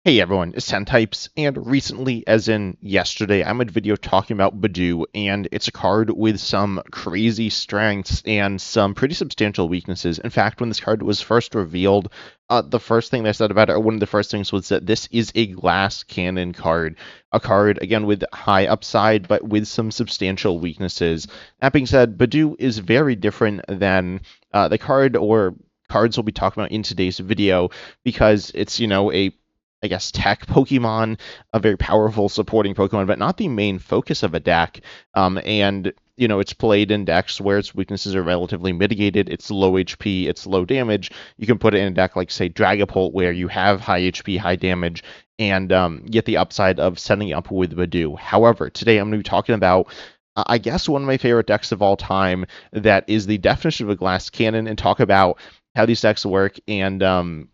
Hey everyone, it's Types, and recently, as in yesterday, I made a video talking about Badoo, and it's a card with some crazy strengths and some pretty substantial weaknesses. In fact, when this card was first revealed, the first thing they said about it, or one of the first things, was that this is a glass cannon card. A card, again, with high upside, but with some substantial weaknesses. That being said, Badoo is very different than the card or cards we'll be talking about in today's video because it's, a I guess, tech Pokemon, a very powerful supporting Pokemon, but not the main focus of a deck. And it's played in decks where its weaknesses are relatively mitigated. It's low HP, it's low damage. You can put it in a deck like, say, Dragapult, where you have high HP, high damage, and get the upside of setting up with Badoo. However, today I'm going to be talking about I guess one of my favorite decks of all time that is the definition of a glass cannon, and talk about how these decks work and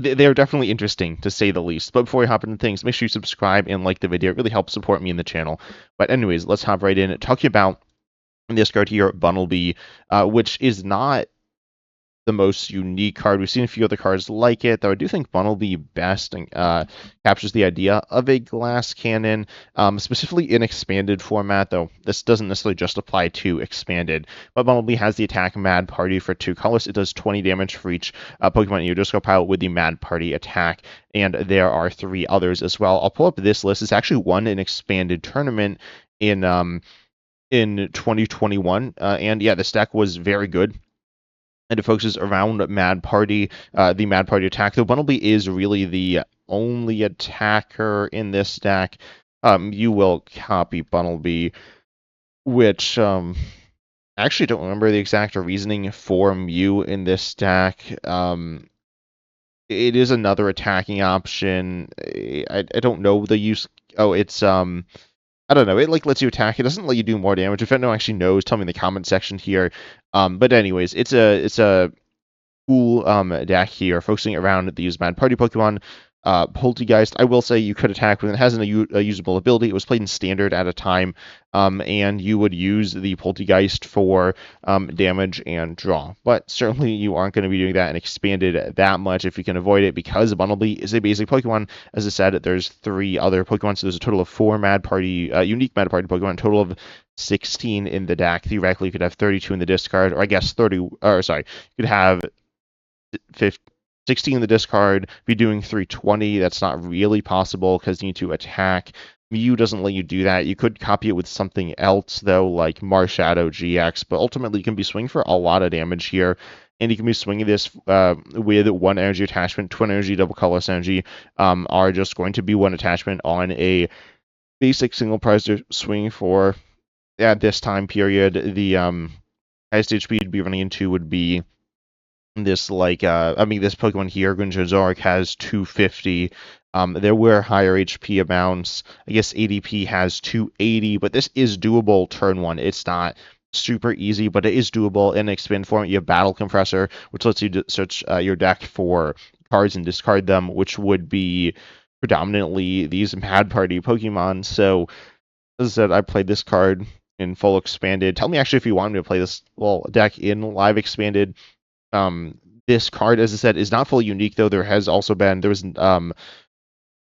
they're definitely interesting to say the least. But before we hop into things, make sure you subscribe and like the video. It really helps support me in the channel. But anyways, let's hop right in. Talking about this card here, Bunnelby, which is not the most unique card. We've seen a few other cards like it, though I do think Bunnelby best captures the idea of a glass cannon, specifically in expanded format, though this doesn't necessarily just apply to expanded. But Bunnelby has the attack Mad Party for 2 colors. It does 20 damage for each Pokemon in your discard pile with the Mad Party attack, and there are 3 others as well. I'll pull up this list. It's actually won an expanded tournament in 2021, and yeah, this deck was very good, and it focuses around Mad Party, the Mad Party attack. Though Bunnelby is really the only attacker in this deck. You will copy Bunnelby, which I actually don't remember the exact reasoning for Mew in this deck. It is another attacking option. I don't know the use. Oh, it's I don't know. It lets you attack. It doesn't let you do more damage. If anyone actually knows, tell me in the comment section here. But anyways, it's a cool deck here, focusing around these Mad Party Pokemon. Poltegeist, I will say you could attack with it. It has a usable ability. It was played in Standard at a time, and you would use the Poltegeist for damage and draw. But certainly you aren't going to be doing that in Expanded that much if you can avoid it, because Bunnelby is a basic Pokemon. As I said, there's 3 other Pokemon, so there's a total of 4 Mad Party, unique Mad Party Pokemon, a total of 16 in the deck. Theoretically, you could have 32 in the discard, or I guess 30, or sorry, you could have 16 in the discard, be doing 320. That's not really possible because you need to attack. Mew doesn't let you do that. You could copy it with something else, though, like Marshadow GX, but ultimately you can be swinging for a lot of damage here, and you can be swinging this with 1 energy attachment. Twin energy, double colorless energy are just going to be 1 attachment on a basic single prize they're swinging for. At this time period, the highest HP you'd be running into would be this, this Pokemon here, Gunjazork, has 250. There were higher HP amounts. I guess ADP has 280, but this is doable turn 1. It's not super easy, but it is doable. In expand form, you have Battle Compressor, which lets you search your deck for cards and discard them, which would be predominantly these Mad Party Pokemon. So, as I said, I played this card in full expanded. Tell me actually if you want me to play this deck in live expanded. This card, as I said, is not fully unique, though. There was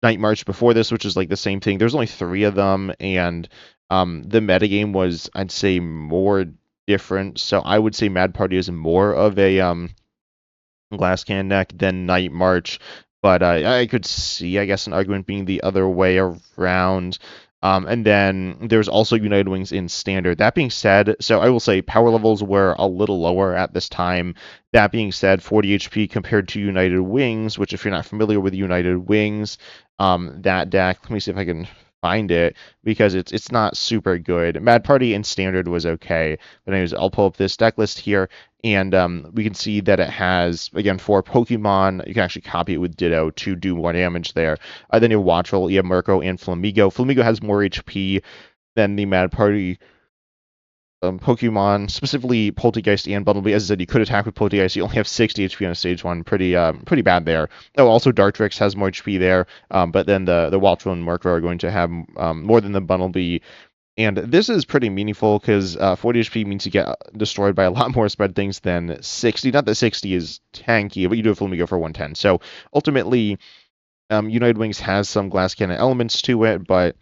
Night March before this, which is like the same thing. There's only 3 of them, and the metagame was, I'd say, more different. So I would say Mad Party is more of a glass can deck than Night March, but I could see, I guess, an argument being the other way around. And then there's also United Wings in Standard. That being said, so I will say power levels were a little lower at this time. That being said, 40 HP compared to United Wings, which, if you're not familiar with United Wings, that deck, let me see if I can find it, because it's not super good. Mad Party in Standard was okay, but anyways, I'll pull up this deck list here, and we can see that it has, again, 4 Pokemon. You can actually copy it with Ditto to do more damage there. Then you have Watchful, you have Murkrow, and Flamigo. Flamigo has more HP than the Mad Party Pokemon, specifically Poltegeist and Bunnelby. As I said, you could attack with Poltegeist. You only have 60 HP on stage 1. Pretty bad there. Oh, also Dartrix has more HP there, but then the Watchful and Murkrow are going to have more than the Bunnelby. And this is pretty meaningful because 40 HP means you get destroyed by a lot more spread things than 60. Not that 60 is tanky, but you do have Flamigo for 110. So ultimately, United Wings has some glass cannon elements to it, but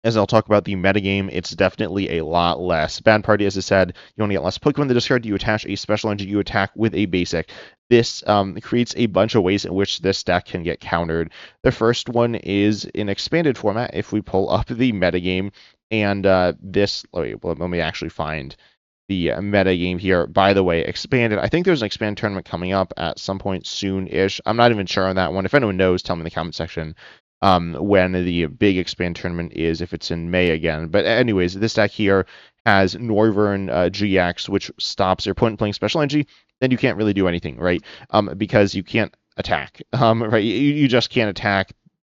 as I'll talk about the metagame, it's definitely a lot less. Bad Party, as I said, you only get less Pokemon in the discard. You attach a special energy, you attack with a basic. This creates a bunch of ways in which this deck can get countered. The first one is in expanded format. If we pull up the metagame, and let me actually find the meta game here. By the way, expanded. I think there's an expand tournament coming up at some point soon-ish. I'm not even sure on that one. If anyone knows, tell me in the comment section when the big expand tournament is, if it's in May again. But anyways, this deck here has Noivern GX, which stops your opponent playing special energy. Then you can't really do anything, right? Because you can't attack. Right? You just can't attack.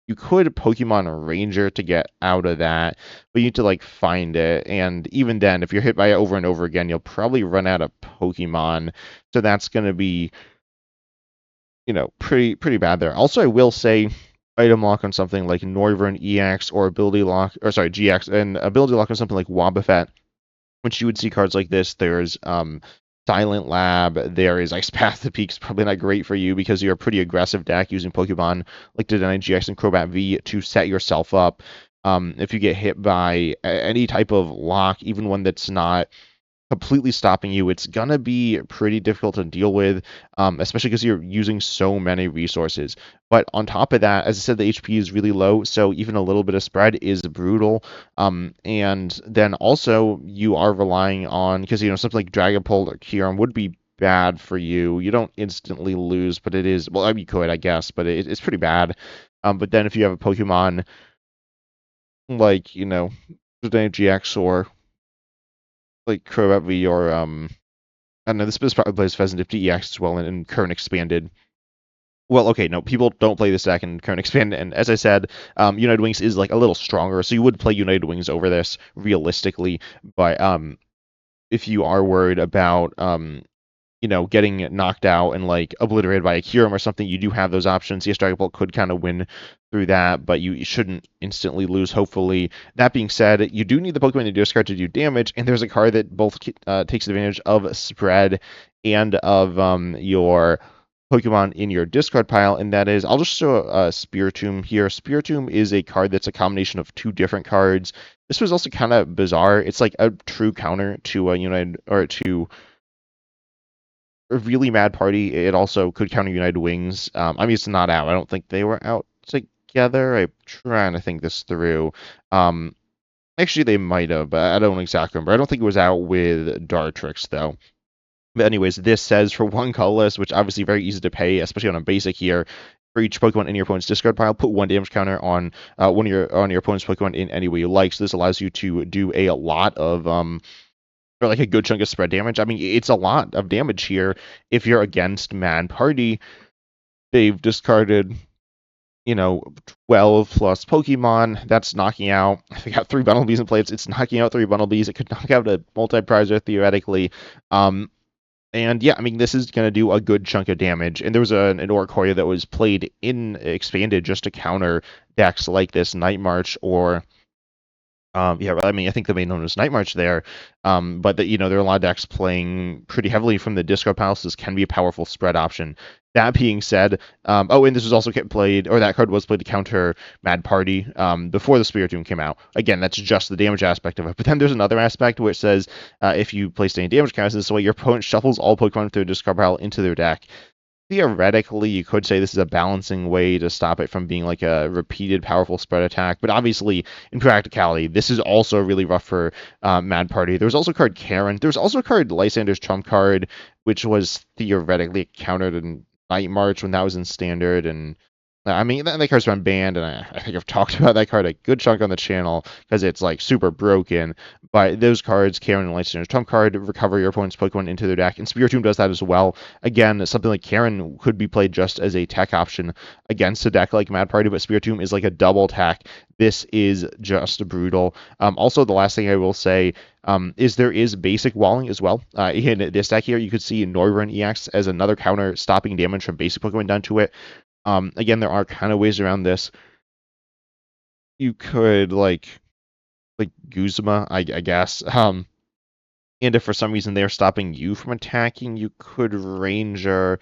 You could Pokemon Ranger to get out of that, but you need to like find it. And even then, if you're hit by it over and over again, you'll probably run out of Pokemon. So that's gonna be, pretty bad there. Also, I will say item lock on something like Noivern EX or ability lock, or sorry, GX, and ability lock on something like Wobbuffet, which you would see cards like this. There's Silent Lab, there is Ice Path to Peaks, probably not great for you because you're a pretty aggressive deck using Pokemon like Dedenne GX and Crobat V to set yourself up. If you get hit by any type of lock, even one that's not completely stopping you, it's gonna be pretty difficult to deal with, especially because you're using so many resources. But on top of that, as I said, the HP is really low, so even a little bit of spread is brutal. And then also you are relying on, because something like Dragapult or Kyurem would be bad for you. You don't instantly lose, but it is, well, I mean, you could, I guess, but it's pretty bad. But then if you have a Pokemon like, GX or like Crobat V or I don't know, this probably plays Pheasant if EX as well in current expanded. Well, okay, no, people don't play this deck in current expanded, and as I said, United Wings is like a little stronger, so you would play United Wings over this realistically. But if you are worried about getting knocked out and like obliterated by a Kyurem or something, you do have those options. Yes, Dragon Ball could kind of win through that, but you shouldn't instantly lose, hopefully. That being said, you do need the Pokemon in your discard to do damage, and there's a card that both takes advantage of spread and of your Pokemon in your discard pile, and that is, I'll just show a Spiritomb here. Spiritomb is a card that's a combination of two different cards. This was also kind of bizarre. It's like a true counter to United, or to a really mad party. It also could counter United Wings. I mean, it's not out. I don't think they were out together. I'm trying to think this through. Actually, they might have, but I don't exactly remember. I don't think it was out with Dartrix, though. But anyways, this says for one colorless, which obviously very easy to pay, especially on a basic here. For each Pokemon in your opponent's discard pile, put one damage counter on on your opponent's Pokemon in any way you like. So this allows you to do a lot of or like a good chunk of spread damage. I mean, it's a lot of damage here. If you're against Mad Party, they've discarded, 12 plus Pokemon. That's knocking out, if they got 3 Bunnelbys in play, it's knocking out 3 Bunnelbys. It could knock out a multi-prizer theoretically. And yeah, I mean, this is going to do a good chunk of damage. And there was an Oricorio that was played in Expanded just to counter decks like this, Night March or yeah, I mean, I think the main one was Night March there, but there are a lot of decks playing pretty heavily from the discard pile, so this can be a powerful spread option. That being said, and this was also played, or that card was played to counter Mad Party before the Spiritomb came out. Again, that's just the damage aspect of it. But then there's another aspect which says if you place any damage counters this way, your opponent shuffles all Pokemon through the discard pile into their deck. Theoretically, you could say this is a balancing way to stop it from being like a repeated powerful spread attack, but obviously, in practicality, this is also really rough for Mad Party. There was also a card Karen. There was also a card Lysander's Trump card, which was theoretically countered in Night March when that was in Standard, and I mean, that card's been banned, and I think I've talked about that card a good chunk on the channel because it's like super broken. But those cards, Karen and Lightstanders Trump card, recover your opponent's Pokemon into their deck, and Spiritomb does that as well. Again, something like Karen could be played just as a tech option against a deck like Mad Party, but Spiritomb is like a double tech. This is just brutal. Also, the last thing I will say is there is basic walling as well. In this deck here, you could see Noivern EX as another counter, stopping damage from basic Pokemon down to it. Again, there are kind of ways around this. You could like Guzma, I guess. And if for some reason they're stopping you from attacking, you could Ranger.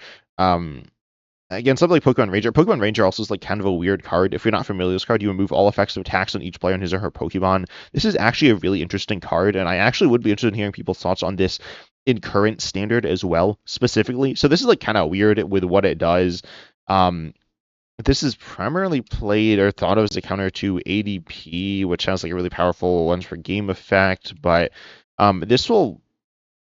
Again, something like Pokemon Ranger. Pokemon Ranger also is like kind of a weird card. If you're not familiar with this card, you remove all effects of attacks on each player and his or her Pokemon. This is actually a really interesting card, and I actually would be interested in hearing people's thoughts on this in current standard as well, specifically. So this is like kind of weird with what it does. Um, this is primarily played or thought of as a counter to ADP, which sounds like a really powerful one for game effect, but this will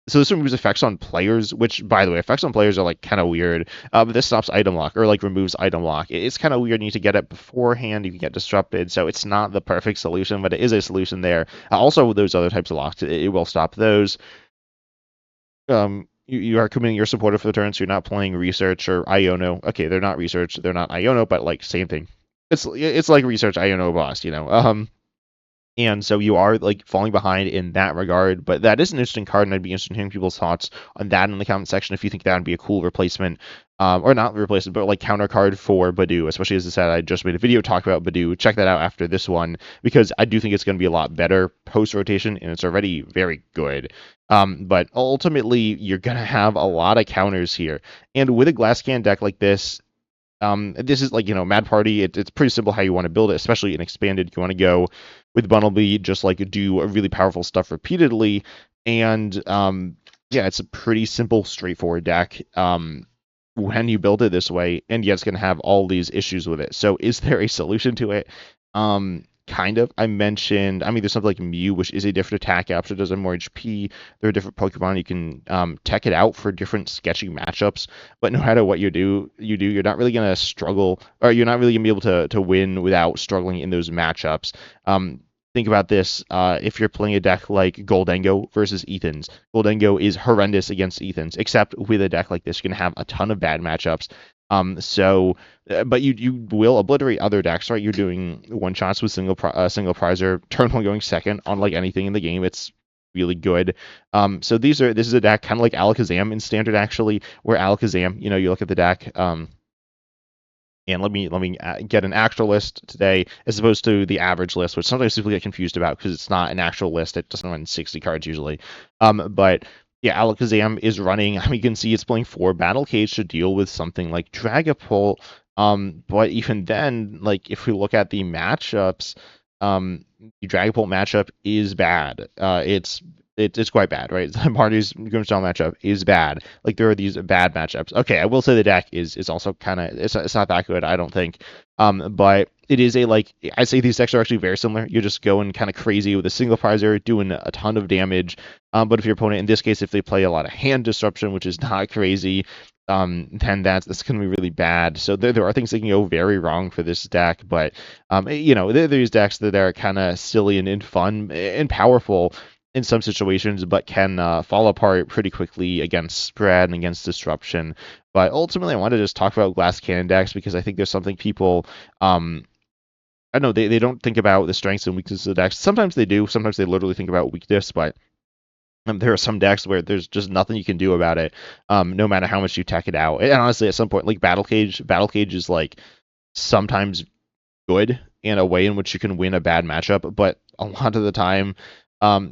so this removes effects on players, which, by the way, effects on players are like kind of weird. But this stops item lock or like removes item lock. It's kind of weird. You need to get it beforehand. You can get disrupted, so it's not the perfect solution, but it is a solution there. Also, with those other types of locks, it will stop those. You are committing your supporter for the turn, so you're not playing research or Iono. Okay, they're not research, they're not Iono, but like same thing. It's like research Iono boss, you know. And so you are like falling behind in that regard, but that is an interesting card, and I'd be interested in hearing people's thoughts on that in the comment section if you think that would be a cool replacement, or not replacement, but like counter card for Badoo. Especially as I said, I just made a video talking about Badoo. Check that out after this one because I do think it's going to be a lot better post rotation, and it's already very good. But ultimately, you're going to have a lot of counters here, and with a glass can deck like this is like, Mad Party. It's pretty simple how you want to build it, especially in expanded. You want to go with Bunnelby, just like do a really powerful stuff repeatedly, and yeah, it's a pretty simple, straightforward deck. When you build it this way, and yet it's going to have all these issues with it. So, is there a solution to it? Kind of. I mean, there's something like Mew, which is a different attack option, does have more HP. There are different Pokemon you can tech it out for different sketchy matchups. But no matter what you do, you're not really gonna struggle, or you're not really gonna be able to win without struggling in those matchups. Think about this. If you're playing a deck like Goldengo versus Ethan's, Goldengo is horrendous against Ethan's, except with a deck like this, you're gonna have a ton of bad matchups. But you will obliterate other decks, right? You're doing one shots with single prizer, turn one going second on like anything in the game. It's really good. So this is a deck kind of like Alakazam in standard actually, where Alakazam, you look at the deck, and let me get an actual list today as opposed to the average list, which sometimes people get confused about because it's not an actual list. It doesn't run 60 cards usually. But yeah, Alakazam is running. You can see it's playing 4 Battle Cage to deal with something like Dragapult. But even then, like if we look at the matchups, the Dragapult matchup is bad. It's quite bad, right? The Marty's Grimstone matchup is bad. Like there are these bad matchups. Okay, I will say the deck is also kind of it's not that good, I don't think. But it is I say these decks are actually very similar. You're just going kind of crazy with a single prizer, doing a ton of damage. But if your opponent, in this case, if they play a lot of hand disruption, which is not crazy, then that's going to be really bad. So there are things that can go very wrong for this deck, but there's decks that are kind of silly and fun and powerful in some situations, but can fall apart pretty quickly against spread and against disruption. But ultimately, I want to just talk about glass cannon decks because I think there's something people I don't know, they don't think about the strengths and weaknesses of the decks. Sometimes they do. Sometimes they literally think about weakness, but there are some decks where there's just nothing you can do about it, no matter how much you tech it out. And honestly, at some point, like Battle Cage is like sometimes good in a way in which you can win a bad matchup, but a lot of the time,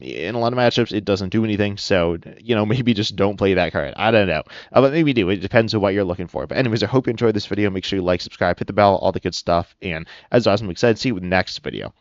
in a lot of matchups, it doesn't do anything. So, maybe just don't play that card. I don't know. But maybe do. It depends on what you're looking for. But anyways, I hope you enjoyed this video. Make sure you like, subscribe, hit the bell, all the good stuff. And as Awesome said, see you with the next video.